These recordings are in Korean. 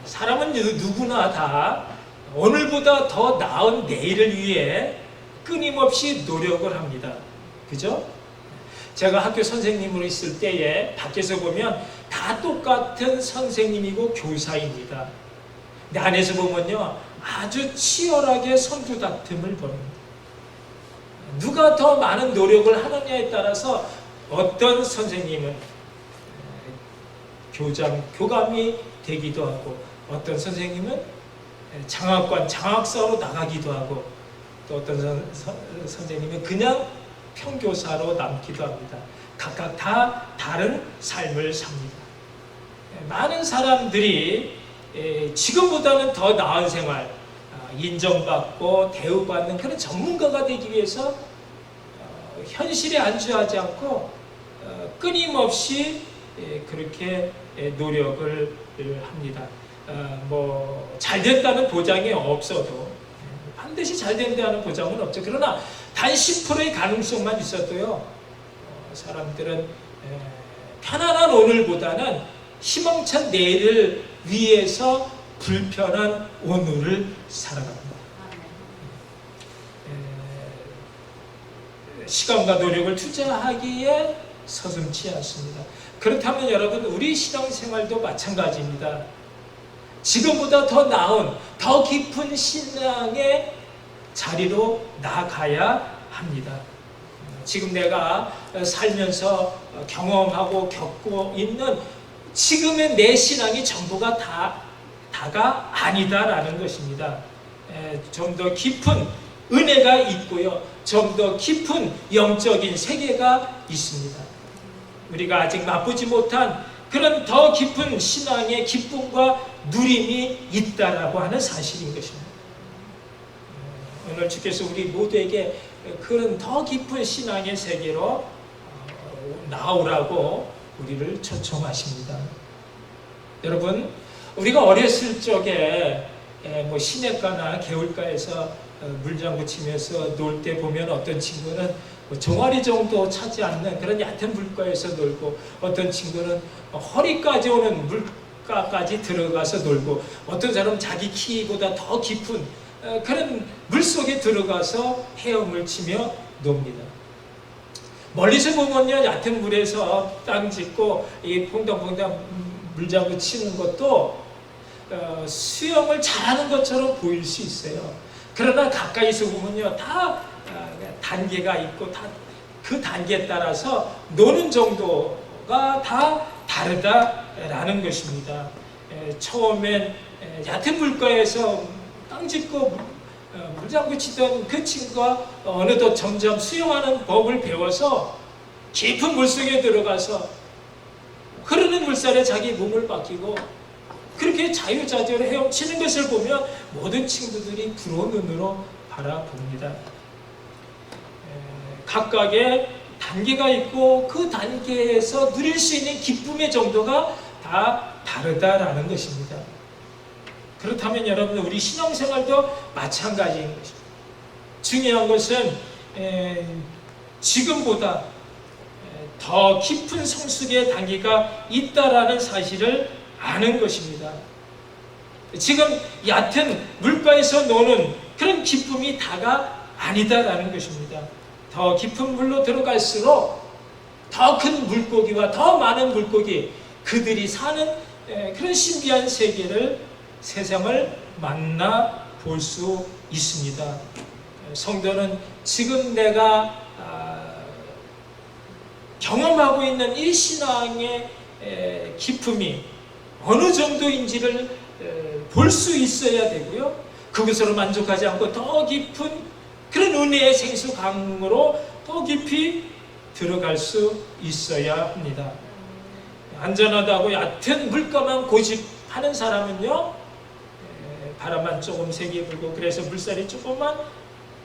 사람은 누구나 다 오늘보다 더 나은 내일을 위해 끊임없이 노력을 합니다. 그죠? 제가 학교 선생님으로 있을 때에 밖에서 보면 다 똑같은 선생님이고 교사입니다. 근데 안에서 보면요, 아주 치열하게 선두다툼을 벌입니다. 누가 더 많은 노력을 하느냐에 따라서 어떤 선생님은 교감이 되기도 하고, 어떤 선생님은 장학관, 장학사로 나가기도 하고, 또 어떤 선생님은 그냥 평교사로 남기도 합니다. 각각 다 다른 삶을 삽니다. 많은 사람들이 지금보다는 더 나은 생활, 인정받고 대우받는 그런 전문가가 되기 위해서 현실에 안주하지 않고 끊임없이 그렇게 노력을 합니다. 잘 됐다는 보장이 없어도, 반드시 잘 된다는 보장은 없죠. 그러나 단 10%의 가능성만 있어도요, 사람들은 편안한 오늘보다는 희망찬 내일을 위해서 불편한 오늘을 살아갑니다. 시간과 노력을 투자하기에 서슴지 않습니다. 그렇다면 여러분, 우리 신앙생활도 마찬가지입니다. 지금보다 더 나은, 더 깊은 신앙의 자리로 나가야 합니다. 지금 내가 살면서 경험하고 겪고 있는 지금의 내 신앙이 전부가 다가 아니다라는 것입니다. 좀 더 깊은 은혜가 있고요, 좀 더 깊은 영적인 세계가 있습니다. 우리가 아직 맛보지 못한 그런 더 깊은 신앙의 기쁨과 누림이 있다라고 하는 사실인 것입니다. 오늘 주께서 우리 모두에게 그런 더 깊은 신앙의 세계로 나오라고 우리를 초청하십니다. 여러분, 우리가 어렸을 적에 시냇가나 개울가에서 물장구 치면서 놀 때 보면 어떤 친구는 종아리 정도 차지 않는 그런 얕은 물가에서 놀고, 어떤 친구는 허리까지 오는 물가까지 들어가서 놀고, 어떤 사람은 자기 키보다 더 깊은 그런 물속에 들어가서 헤엄을 치며 놉니다. 멀리서 보면요, 얕은 물에서 땅 짚고 이 퐁당퐁당 물장구 치는 것도 수영을 잘하는 것처럼 보일 수 있어요. 그러나 가까이서 보면요, 다 단계가 있고, 다 그 단계에 따라서 노는 정도가 다 다르다라는 것입니다. 처음엔 얕은 물가에서 땅 짚고 물장구 치던 그 친구가 어느덧 점점 수영하는 법을 배워서 깊은 물속에 들어가서 흐르는 물살에 자기 몸을 맡기고 그렇게 자유자재로 헤엄치는 것을 보면 모든 친구들이 부러운 눈으로 바라봅니다. 각각의 단계가 있고 그 단계에서 누릴 수 있는 기쁨의 정도가 다 다르다라는 것입니다. 그렇다면 여러분, 우리 신앙생활도 마찬가지인 것입니다. 중요한 것은 지금보다 더 깊은 성숙의 단계가 있다라는 사실을 아는 것입니다. 지금 얕은 물가에서 노는 그런 기쁨이 다가 아니다라는 것입니다. 더 깊은 물로 들어갈수록 더 큰 물고기와 더 많은 물고기, 그들이 사는 그런 신비한 세상을 만나 볼 수 있습니다. 성도는 지금 내가 경험하고 있는 이 신앙의 기쁨이 어느 정도인지를 볼 수 있어야 되고요, 그것으로 만족하지 않고 더 깊은 그런 은혜의 생수강으로 더 깊이 들어갈 수 있어야 합니다. 안전하다고 얕은 물가만 고집하는 사람은요, 바람만 조금 세게 불고 그래서 물살이 조금만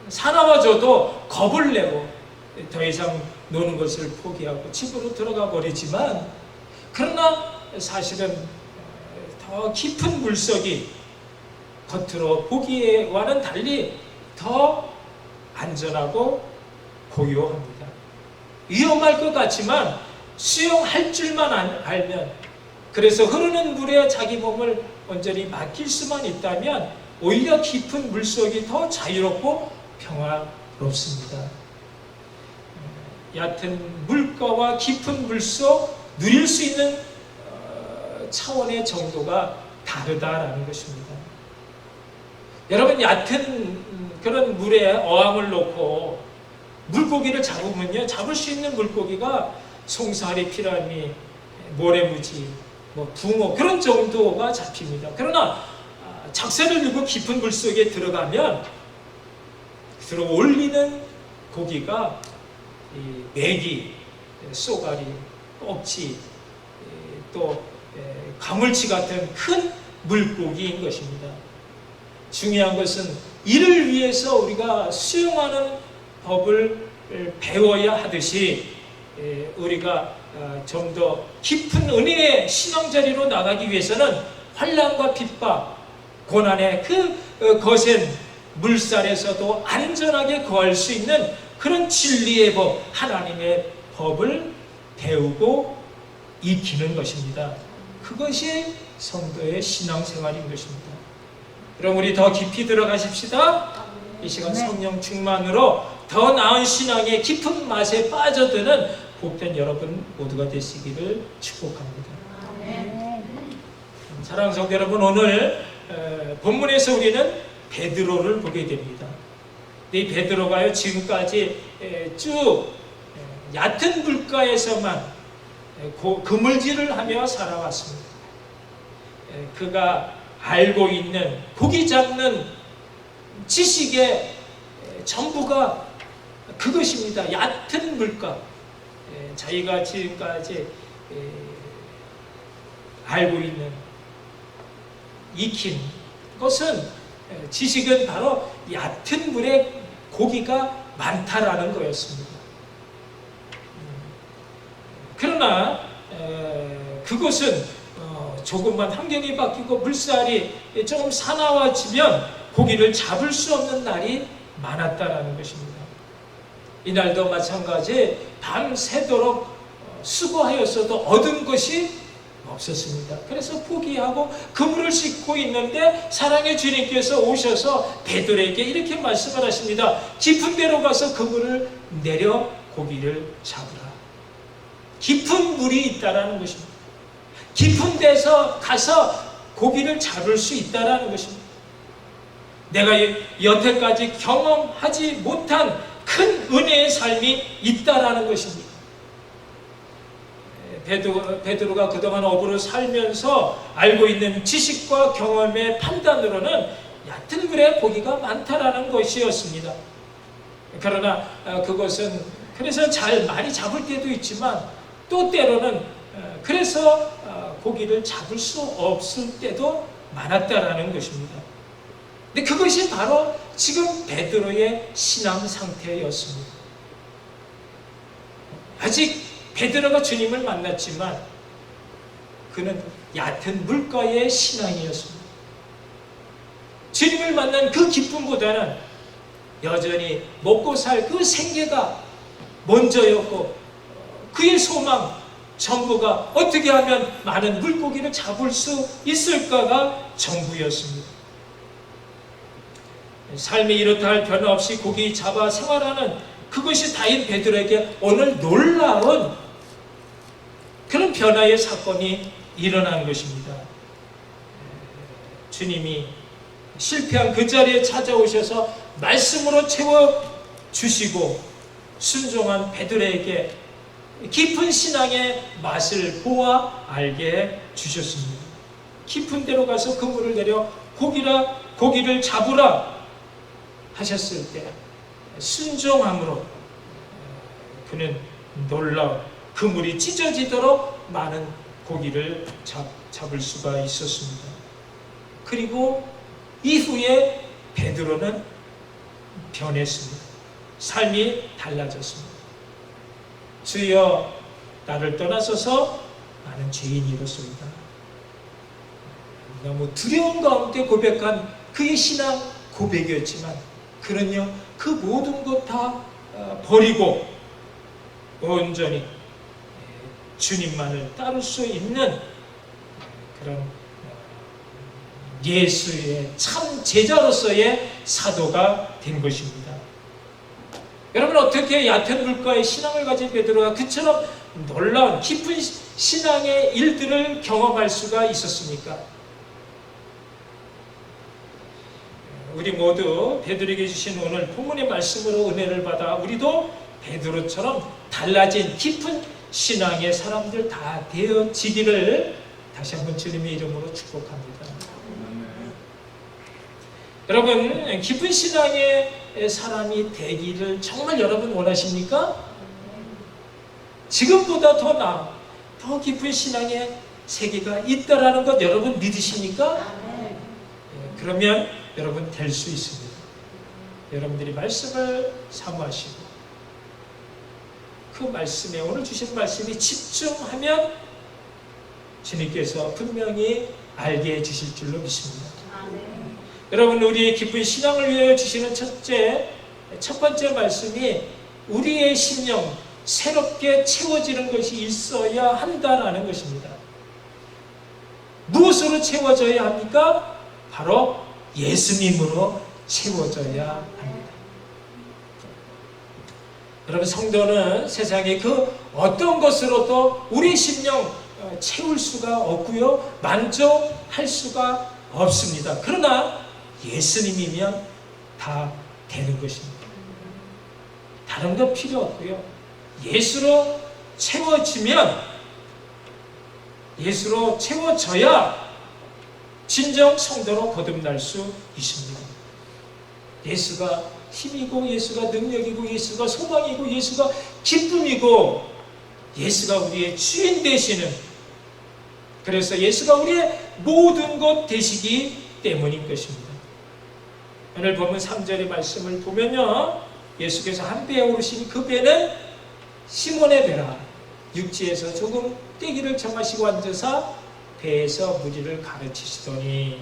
사나워져도 겁을 내고 더 이상 노는 것을 포기하고 집으로 들어가 버리지만, 그러나 사실은 더 깊은 물속이 겉으로 보기와는 달리 더 안전하고 고요합니다. 위험할 것 같지만 수영할 줄만 알면, 그 그래서 흐르는 물에 자기 몸을 온전히 맡길 수만 있다면 오히려 깊은 물속이 더 자유롭고 평화롭습니다. 얕은 물가와 깊은 물속 누릴 수 있는 차원의 정도가 다르다라는 것입니다. 여러분, 얕은 그런 물에 어항을 놓고 물고기를 잡으면요, 잡을 수 있는 물고기가 송사리, 피라미, 모래무지, 붕어 그런 정도가 잡힙니다. 그러나 작새를 들고 깊은 물속에 들어가면 들어 올리는 고기가 메기, 쏘가리, 꼭지, 또 가물치 같은 큰 물고기인 것입니다. 중요한 것은 이를 위해서 우리가 수용하는 법을 배워야 하듯이 우리가 좀 더 깊은 은혜의 신앙자리로 나가기 위해서는 환난과 핍박, 고난의 그 거센 물살에서도 안전하게 거할 수 있는 그런 진리의 법, 하나님의 법을 배우고 익히는 것입니다. 그것이 성도의 신앙생활인 것입니다. 그럼 우리 더 깊이 들어가십시다. 이 시간 성령 충만으로 더 나은 신앙의 깊은 맛에 빠져드는 복된 여러분 모두가 되시기를 축복합니다. 사랑하는 성도 여러분, 오늘 본문에서 우리는 베드로를 보게 됩니다. 이 베드로가요, 지금까지 쭉 얕은 물가에서만 그물질을 하며 살아왔습니다. 그가 알고 있는 고기 잡는 지식의 전부가 그것입니다. 얕은 물가. 자기가 지금까지 알고 있는, 익힌 것은, 지식은 바로 얕은 물에 고기가 많다라는 거였습니다. 그러나 그것은 조금만 환경이 바뀌고 물살이 조금 사나워지면 고기를 잡을 수 없는 날이 많았다라는 것입니다. 이날도 마찬가지 밤새도록 수고하였어도 얻은 것이 없었습니다. 그래서 포기하고 그물을 싣고 있는데 사랑의 주님께서 오셔서 베드로에게 이렇게 말씀을 하십니다. 깊은 데로 가서 그물을 내려 고기를 잡으라. 깊은 물이 있다라는 것입니다. 깊은 데서 가서 고기를 잡을 수 있다라는 것입니다. 내가 여태까지 경험하지 못한 큰 은혜의 삶이 있다라는 것입니다. 베드로가 그동안 어부로 살면서 알고 있는 지식과 경험의 판단으로는 얕은 물에 고기가 많다라는 것이었습니다. 그러나 그것은 그래서 많이 잡을 때도 있지만 또 때로는 그래서 고기를 잡을 수 없을 때도 많았다라는 것입니다. 근데 그것이 바로 지금 베드로의 신앙 상태였습니다. 아직 베드로가 주님을 만났지만 그는 얕은 물가의 신앙이었습니다. 주님을 만난 그 기쁨보다는 여전히 먹고 살 그 생계가 먼저였고 그의 소망 전부가 어떻게 하면 많은 물고기를 잡을 수 있을까가 전부였습니다. 삶이 이렇다 할 변화 없이 고기 잡아 생활하는 그것이 다인 베드로에게 오늘 놀라운 그런 변화의 사건이 일어난 것입니다. 주님이 실패한 그 자리에 찾아오셔서 말씀으로 채워주시고 순종한 베드로에게 깊은 신앙의 맛을 보아 알게 주셨습니다. 깊은 데로 가서 그물을 내려 고기를 잡으라 하셨을 때 순종함으로 그는 놀라운 그물이 찢어지도록 많은 고기를 잡을 수가 있었습니다. 그리고 이후에 베드로는 변했습니다. 삶이 달라졌습니다. 주여 나를 떠나소서 나는 죄인이로소이다. 너무 두려운 가운데 고백한 그의 신앙 고백이었지만 그는요 그 모든 것 다 버리고 온전히 주님만을 따를 수 있는 그런 예수의 참 제자로서의 사도가 된 것입니다. 여러분, 어떻게 얕은 물가에 신앙을 가진 베드로가 그처럼 놀라운 깊은 신앙의 일들을 경험할 수가 있었습니까? 우리 모두 베드로에게 주신 오늘 본문의 말씀으로 은혜를 받아 우리도 베드로처럼 달라진 깊은 신앙의 사람들 다 되어지기를 다시 한번 주님의 이름으로 축복합니다. 여러분, 깊은 신앙의 사람이 되기를 정말 여러분 원하십니까? 지금보다 더 깊은 신앙의 세계가 있다라는 것 여러분 믿으십니까? 그러면 여러분 될 수 있습니다. 여러분들이 말씀을 사모하시고 그 말씀에, 오늘 주신 말씀에 집중하면 주님께서 분명히 알게 해주실 줄로 믿습니다. 여러분, 우리의 깊은 신앙을 위하여 주시는 첫 번째 말씀이 우리의 심령 새롭게 채워지는 것이 있어야 한다라는 것입니다. 무엇으로 채워져야 합니까? 바로 예수님으로 채워져야 합니다. 여러분, 성도는 세상의 그 어떤 것으로도 우리 심령 채울 수가 없고요, 만족할 수가 없습니다. 그러나 예수님이면 다 되는 것입니다. 다른 것 필요 없고요, 예수로 채워져야 진정 성도로 거듭날 수 있습니다. 예수가 힘이고, 예수가 능력이고, 예수가 소망이고, 예수가 기쁨이고, 예수가 우리의 주인 되시는, 그래서 예수가 우리의 모든 것 되시기 때문인 것입니다. 오늘 보면 3절의 말씀을 보면요, 예수께서 한 배에 오르시니 그 배는 시몬의 배라. 육지에서 조금 떼기를 정하시고 앉으사 배에서 무리를 가르치시더니,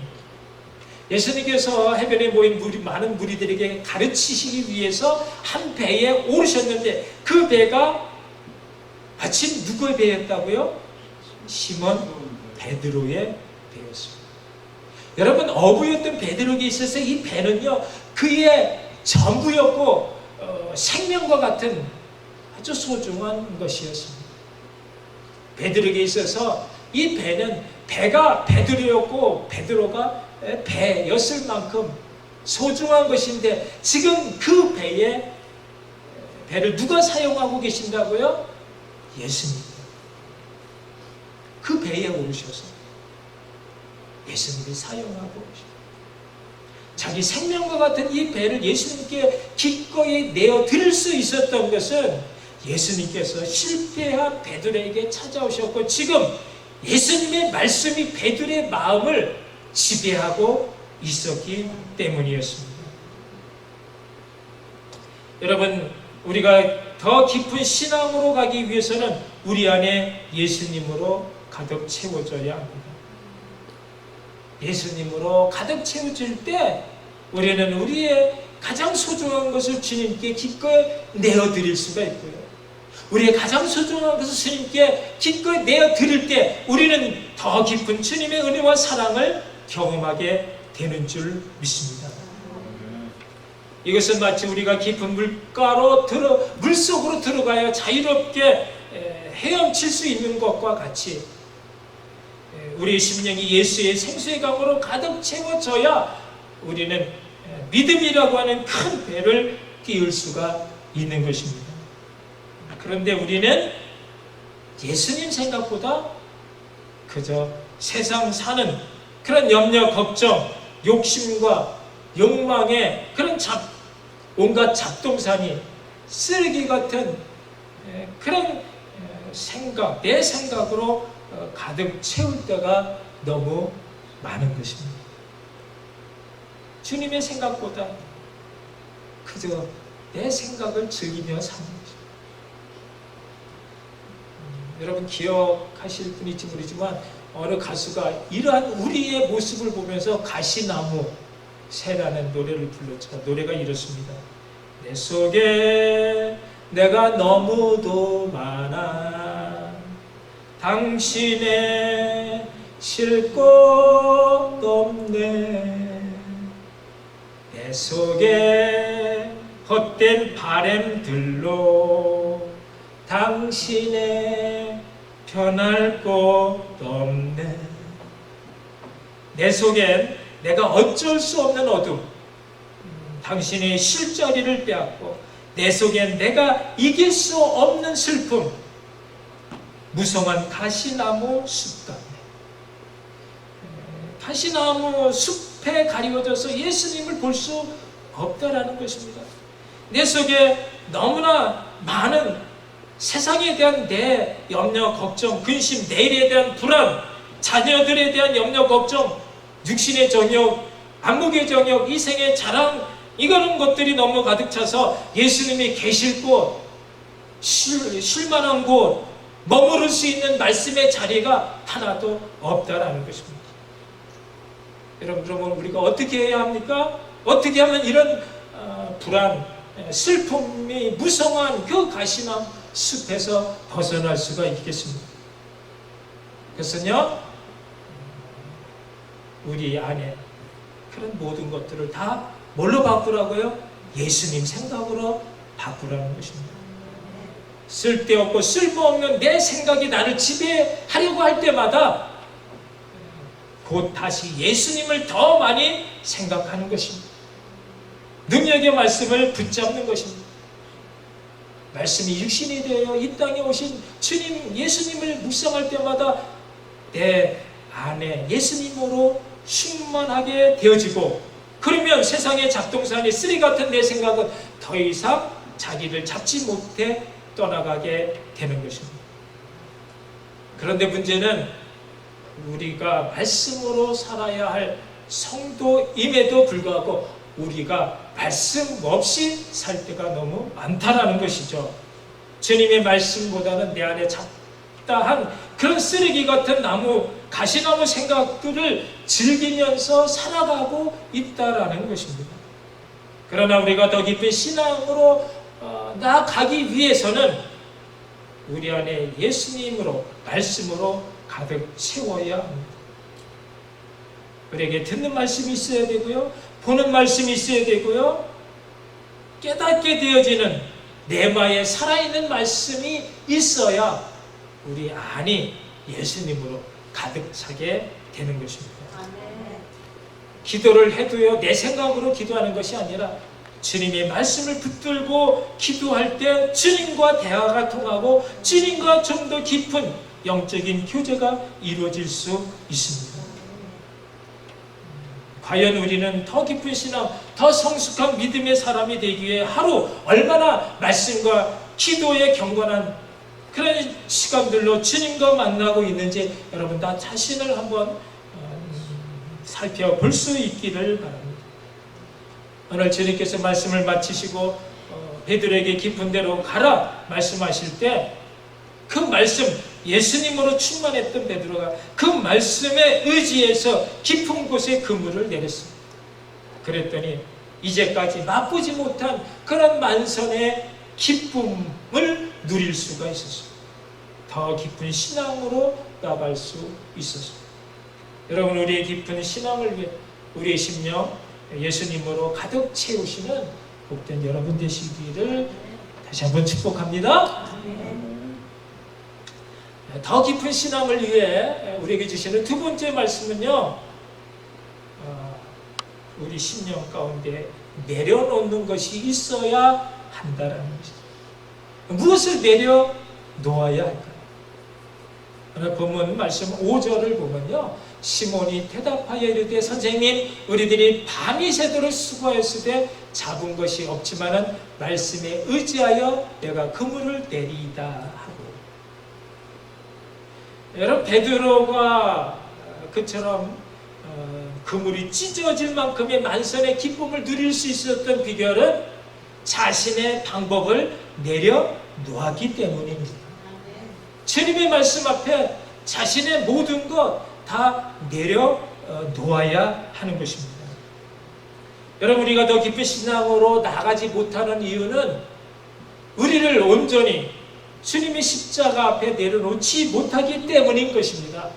예수님께서 해변에 모인 많은 무리들에게 가르치시기 위해서 한 배에 오르셨는데 그 배가 마침 누구의 배였다고요? 시몬 베드로의 배였습니다. 여러분, 어부였던 베드로에게 있어서 이 배는요, 그의 전부였고 생명과 같은 아주 소중한 것이었습니다. 베드로에게 있어서 이 배는 배가 베드로였고 베드로가 배였을 만큼 소중한 것인데, 지금 그 배를 누가 사용하고 계신다고요? 예수님. 그 배에 오르셔서 예수님이 사용하고 계십니다. 자기 생명과 같은 이 배를 예수님께 기꺼이 내어 드릴 수 있었던 것은 예수님께서 실패한 베드로에게 찾아오셨고, 지금 예수님의 말씀이 베드로의 마음을 지배하고 있었기 때문이었습니다. 여러분, 우리가 더 깊은 신앙으로 가기 위해서는 우리 안에 예수님으로 가득 채워져야 합니다. 예수님으로 가득 채워질 때 우리는 우리의 가장 소중한 것을 주님께 기꺼이 내어드릴 수가 있고요, 우리의 가장 소중한 것을 주님께 기꺼이 내어드릴 때 우리는 더 깊은 주님의 은혜와 사랑을 경험하게 되는 줄 믿습니다. 이것은 마치 우리가 깊은 물속으로 들어가야 자유롭게 헤엄칠 수 있는 것과 같이 우리의 심령이 예수의 생수의 강으로 가득 채워져야 우리는 믿음이라고 하는 큰 배를 띄울 수가 있는 것입니다. 그런데 우리는 예수님 생각보다 그저 세상 사는 그런 염려, 걱정, 욕심과 욕망의 그런 온갖 잡동사니 쓰레기 같은 그런 생각, 내 생각으로 가득 채울 때가 너무 많은 것입니다. 주님의 생각보다 그저 내 생각을 즐기며 사는 것입니다. 여러분 기억하실 분일지 모르지만 어느 가수가 이러한 우리의 모습을 보면서 가시나무 새라는 노래를 불렀죠. 노래가 이렇습니다. 내 속에 내가 너무도 많아 당신의 쉴 곳 없네. 내 속에 헛된 바램들로 당신의 편할 곳 없네. 내 속엔 내가 어쩔 수 없는 어둠, 당신의 쉴 자리를 빼앗고, 내 속엔 내가 이길 수 없는 슬픔, 무성한 가시나무 숲 같네. 가시나무 숲에 가리워져서 예수님을 볼 수 없다라는 것입니다. 내 속에 너무나 많은 세상에 대한 내 염려, 걱정, 근심, 내일에 대한 불안, 자녀들에 대한 염려, 걱정, 육신의 정욕, 안목의 정욕, 이생의 자랑, 이거는 것들이 너무 가득 차서 예수님이 계실 곳, 쉴 만한 곳, 머무를 수 있는 말씀의 자리가 하나도 없다라는 것입니다. 여러분, 그러면 우리가 어떻게 해야 합니까? 어떻게 하면 이런 불안, 슬픔이 무성한 그 가시나무 숲에서 벗어날 수가 있겠습니까? 그것은요, 우리 안에 그런 모든 것들을 다 뭘로 바꾸라고요? 예수님 생각으로 바꾸라는 것입니다. 쓸데없고 쓸모없는 내 생각이 나를 지배하려고 할 때마다 곧 다시 예수님을 더 많이 생각하는 것입니다. 능력의 말씀을 붙잡는 것입니다. 말씀이 육신이 되어 이 땅에 오신 주님 예수님을 묵상할 때마다 내 안에 예수님으로 충만하게 되어지고, 그러면 세상의 잡동사니 쓰리 같은 내 생각은 더 이상 자기를 잡지 못해 떠나가게 되는 것입니다. 그런데 문제는 우리가 말씀으로 살아야 할 성도임에도 불구하고 우리가 말씀 없이 살 때가 너무 많다라는 것이죠. 주님의 말씀보다는 내 안에 잡다한 그런 쓰레기 같은 나무, 가시나무 생각들을 즐기면서 살아가고 있다라는 것입니다. 그러나 우리가 더 깊은 신앙으로 나아가기 위해서는 우리 안에 예수님으로, 말씀으로 가득 채워야 합니다. 우리에게 듣는 말씀이 있어야 되고요, 보는 말씀이 있어야 되고요, 깨닫게 되어지는 내마에 살아있는 말씀이 있어야 우리 안이 예수님으로 가득 차게 되는 것입니다. 기도를 해도요, 내 생각으로 기도하는 것이 아니라 주님의 말씀을 붙들고 기도할 때 주님과 대화가 통하고 주님과 좀 더 깊은 영적인 교제가 이루어질 수 있습니다. 과연 우리는 더 깊은 신앙, 더 성숙한 믿음의 사람이 되기 위해 하루 얼마나 말씀과 기도에 경건한 그런 시간들로 주님과 만나고 있는지 여러분 다 자신을 한번 살펴볼 수 있기를 바랍니다. 오늘 주님께서 말씀을 마치시고 베드로에게 깊은 데로 가라 말씀하실 때 그 말씀, 예수님으로 충만했던 베드로가 그 말씀에 의지해서 깊은 곳에 그물을 내렸습니다. 그랬더니 이제까지 맛보지 못한 그런 만선의 기쁨을 누릴 수가 있었습니다. 더 깊은 신앙으로 나아갈 수 있었습니다. 여러분, 우리의 깊은 신앙을 위해 우리의 심령 예수님으로 가득 채우시는 복된 여러분 되시기를 다시 한번 축복합니다. 더 깊은 신앙을 위해 우리에게 주시는 두 번째 말씀은요, 우리 심령 가운데 내려놓는 것이 있어야 한다라는 것이죠. 무엇을 내려놓아야 할까요? 오늘 본문 말씀 5절을 보면요, 시몬이 대답하여 이르되 선생님, 우리들이 밤이 새도록 수고하였을 때 잡은 것이 없지만은 말씀에 의지하여 내가 그물을 내리이다 하고. 여러분, 베드로가 그처럼 그물이 찢어질 만큼의 만선의 기쁨을 누릴 수 있었던 비결은 자신의 방법을 내려놓았기 때문입니다. 주님의 말씀 앞에 자신의 모든 것 다 내려놓아야 하는 것입니다. 여러분, 우리가 더 깊은 신앙으로 나가지 못하는 이유는 우리를 온전히 주님의 십자가 앞에 내려놓지 못하기 때문인 것입니다.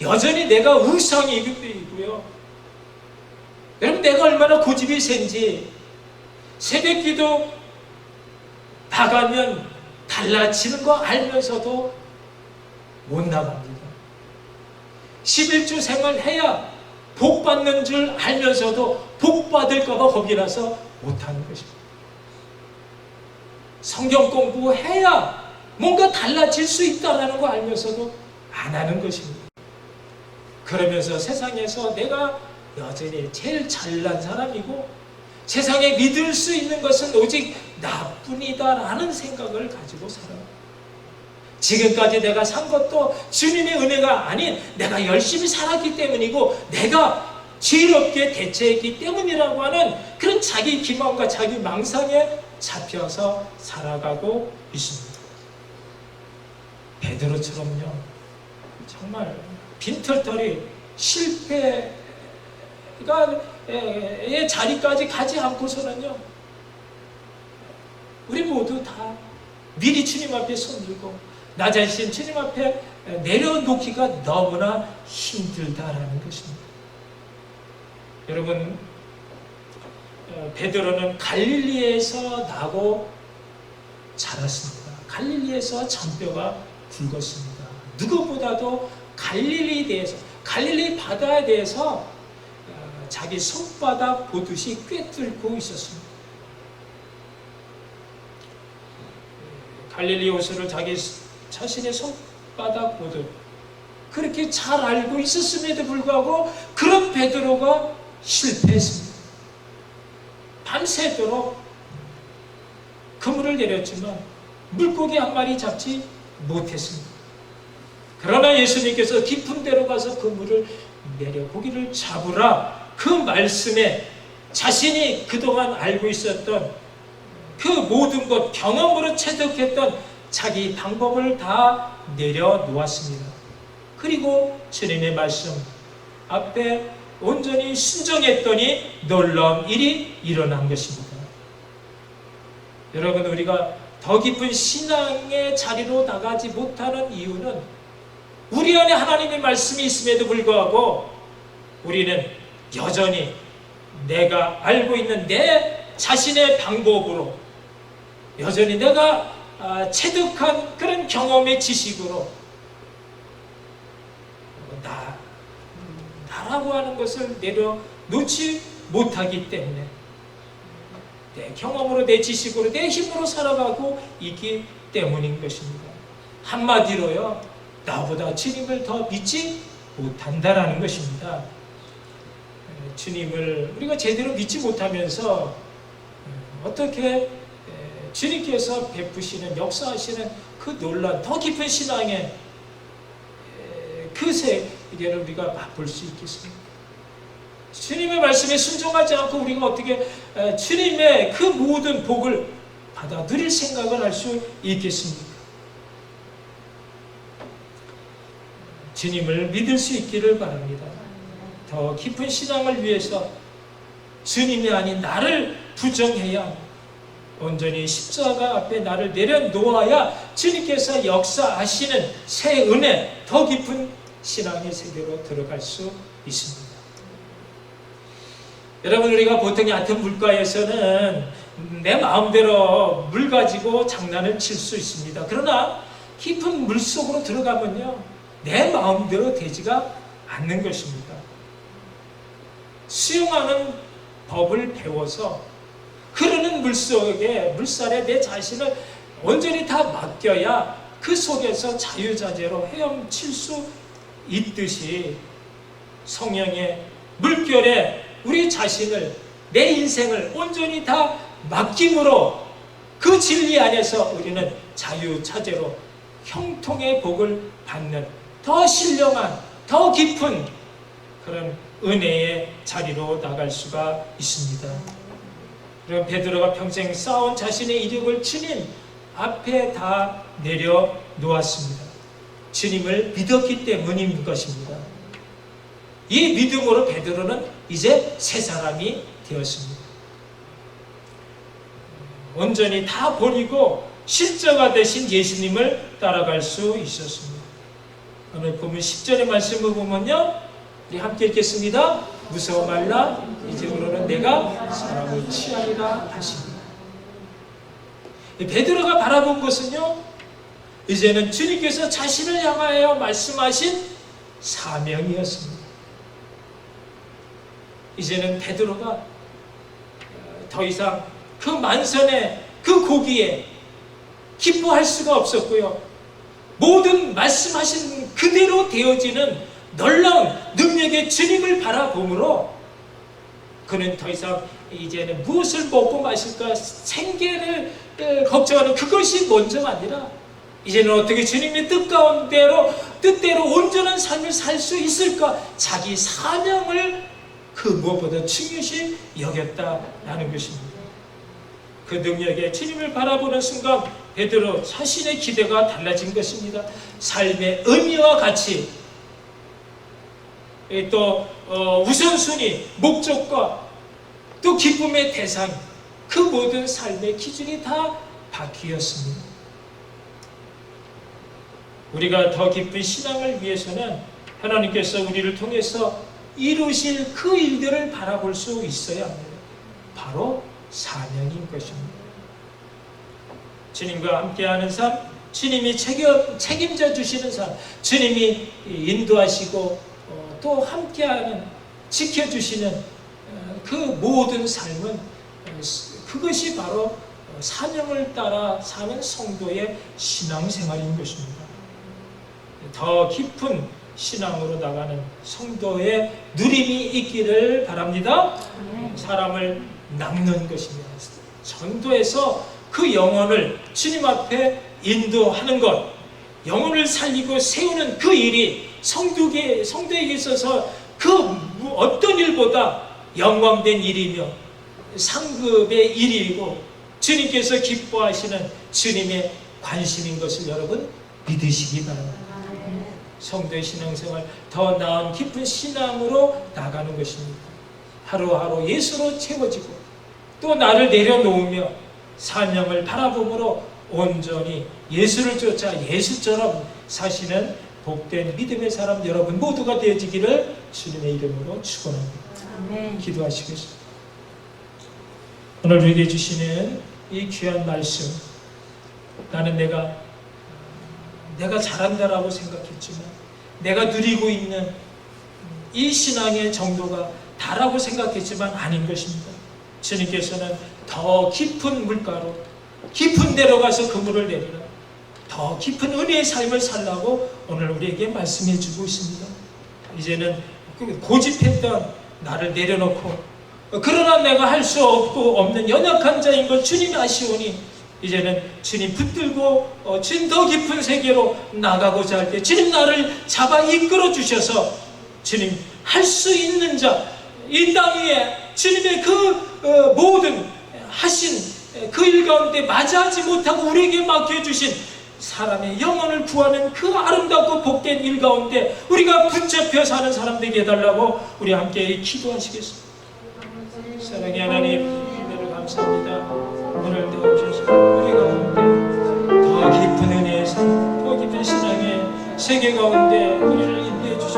여전히 내가 우상이고요. 여러분, 내가 얼마나 고집이 센지 새벽기도 나가면 달라지는 거 알면서도 못 나갑니다. 11주 생활해야 복 받는 줄 알면서도 복 받을까봐 겁이 나서 못하는 것입니다. 성경 공부해야 뭔가 달라질 수 있다는 거 알면서도 안 하는 것입니다. 그러면서 세상에서 내가 여전히 제일 잘난 사람이고 세상에 믿을 수 있는 것은 오직 나뿐이다라는 생각을 가지고 살아요. 지금까지 내가 산 것도 주님의 은혜가 아닌 내가 열심히 살았기 때문이고 내가 지혜롭게 대처했기 때문이라고 하는 그런 자기 기만과 자기 망상에 잡혀서 살아가고 있습니다. 베드로처럼요, 정말 빈털터리 실패가 의 자리까지 가지 않고서는요, 우리 모두 다 미리 주님 앞에 손들고 나 자신 주님 앞에 내려놓기가 너무나 힘들다라는 것입니다. 여러분, 베드로는 갈릴리에서 나고 자랐습니다. 갈릴리에서 잔뼈가 굵었습니다. 누구보다도 갈릴리에 대해서, 갈릴리 바다에 대해서 자기 손바닥 보듯이 꿰뚫고 있었습니다. 갈릴리 호수를 자기 자신의 손바닥 보듯 그렇게 잘 알고 있었음에도 불구하고 그런 베드로가 실패했습니다. 밤새도록 그물을 내렸지만 물고기 한 마리 잡지 못했습니다. 그러나 예수님께서 깊은 데로 가서 그물을 내려 고기를 잡으라, 그 말씀에 자신이 그동안 알고 있었던 그 모든 것, 경험으로 체득했던 자기 방법을 다 내려놓았습니다. 그리고 주님의 말씀 앞에 온전히 순종했더니 놀라운 일이 일어난 것입니다. 여러분, 우리가 더 깊은 신앙의 자리로 나가지 못하는 이유는 우리 안에 하나님의 말씀이 있음에도 불구하고 우리는 여전히 내가 알고 있는 내 자신의 방법으로, 여전히 내가 체득한 그런 경험의 지식으로 나라고 하는 것을 내려놓지 못하기 때문에 내 경험으로, 내 지식으로, 내 힘으로 살아가고 있기 때문인 것입니다. 한마디로요, 나보다 주님을 더 믿지 못한다라는 것입니다. 주님을 우리가 제대로 믿지 못하면서 어떻게 주님께서 베푸시는, 역사하시는 그 놀란 더 깊은 신앙의 그 세계를 우리가 맛볼 수 있겠습니까? 주님의 말씀에 순종하지 않고 우리가 어떻게 주님의 그 모든 복을 받아 누릴 생각을 할 수 있겠습니까? 주님을 믿을 수 있기를 바랍니다. 더 깊은 신앙을 위해서 주님이 아닌 나를 부정해야 합니다. 온전히 십자가 앞에 나를 내려놓아야 주님께서 역사하시는 새 은혜, 더 깊은 신앙의 세계로 들어갈 수 있습니다. 여러분, 우리가 보통 얕은 물가에서는 내 마음대로 물 가지고 장난을 칠 수 있습니다. 그러나 깊은 물 속으로 들어가면요, 내 마음대로 되지가 않는 것입니다. 수영하는 법을 배워서 흐르는 물속에, 물살에 내 자신을 온전히 다 맡겨야 그 속에서 자유자재로 헤엄칠 수 있듯이 성령의 물결에 우리 자신을, 내 인생을 온전히 다 맡김으로 그 진리 안에서 우리는 자유자재로 형통의 복을 받는 더 신령한, 더 깊은 그런 은혜의 자리로 나갈 수가 있습니다. 그럼 베드로가 평생 쌓아온 자신의 이력을 주님 앞에 다 내려놓았습니다. 주님을 믿었기 때문인 것입니다. 이 믿음으로 베드로는 이제 새 사람이 되었습니다. 온전히 다 버리고 십자가 되신 예수님을 따라갈 수 있었습니다. 오늘 보면 10절의 말씀을 보면요, 우리 함께 읽겠습니다. 무서워 말라, 이제부로는 내가 사람을 취하리라 하십니다. 베드로가 바라본 것은요, 이제는 주님께서 자신을 향하여 말씀하신 사명이었습니다. 이제는 베드로가 더 이상 그 만선의 그 고기에 기뻐할 수가 없었고요, 모든 말씀하신 그대로 되어지는 놀라운 능력의 주님을 바라보므로 그는 더 이상 이제는 무엇을 먹고 마실까 생계를 걱정하는 그것이 먼저가 아니라 이제는 어떻게 주님의 뜻대로 온전한 삶을 살 수 있을까, 자기 사명을 그 무엇보다 중요시 여겼다라는 것입니다. 그 능력의 주님을 바라보는 순간 베드로 자신의 기대가 달라진 것입니다. 삶의 의미와 가치, 또 우선순위, 목적과 또 기쁨의 대상, 그 모든 삶의 기준이 다 바뀌었습니다. 우리가 더 깊은 신앙을 위해서는 하나님께서 우리를 통해서 이루실 그 일들을 바라볼 수 있어야 합니다. 바로 사명인 것입니다. 주님과 함께하는 삶, 주님이 책임져 주시는 삶, 주님이 인도하시고 또 함께하는, 지켜주시는 그 모든 삶은 그것이 바로 사명을 따라 사는 성도의 신앙생활인 것입니다. 더 깊은 신앙으로 나가는 성도의 누림이 있기를 바랍니다. 사람을 낚는 것입니다. 전도에서 그 영혼을 주님 앞에 인도하는 것, 영혼을 살리고 세우는 그 일이 성도에게 있어서 그 어떤 일보다 영광된 일이며 상급의 일이고 주님께서 기뻐하시는 주님의 관심인 것을 여러분 믿으시기 바랍니다. 성도의 신앙생활, 더 나은 깊은 신앙으로 나가는 것입니다. 하루하루 예수로 채워지고 또 나를 내려놓으며 사명을 바라봄으로 온전히 예수를 쫓아 예수처럼 사시는 복된 믿음의 사람 여러분 모두가 되어지기를 주님의 이름으로 축원합니다. 기도하시겠습니다. 오늘 우리에게 주시는 이 귀한 말씀, 나는 내가 잘한다라고 생각했지만 내가 누리고 있는 이 신앙의 정도가 다라고 생각했지만 아닌 것입니다. 주님께서는 더 깊은 물가로 깊은 데로 가서 그물을 내리라, 더 깊은 은혜의 삶을 살라고 오늘 우리에게 말씀해 주고 있습니다. 이제는 고집했던 나를 내려놓고 그러나 내가 할 수 없는 연약한 자인 걸 주님이 아시오니 이제는 주님 붙들고 주님 더 깊은 세계로 나가고자 할 때 주님 나를 잡아 이끌어 주셔서 주님 할 수 있는 자, 이 땅 위에 주님의 그 모든 하신 그 일 가운데 맞이하지 못하고 우리에게 맡겨주신 사람의 영혼을 구하는 그 아름답고 복된 일 가운데 우리가 붙잡혀 사는 사람 되게 해달라고 우리 함께 기도하시겠습니다. 사랑의 하나님, 은혜를 감사합니다. 오늘도 오셔서 우리 가운데 더 깊은 은혜의 삶, 더 깊은 신앙의 세계 가운데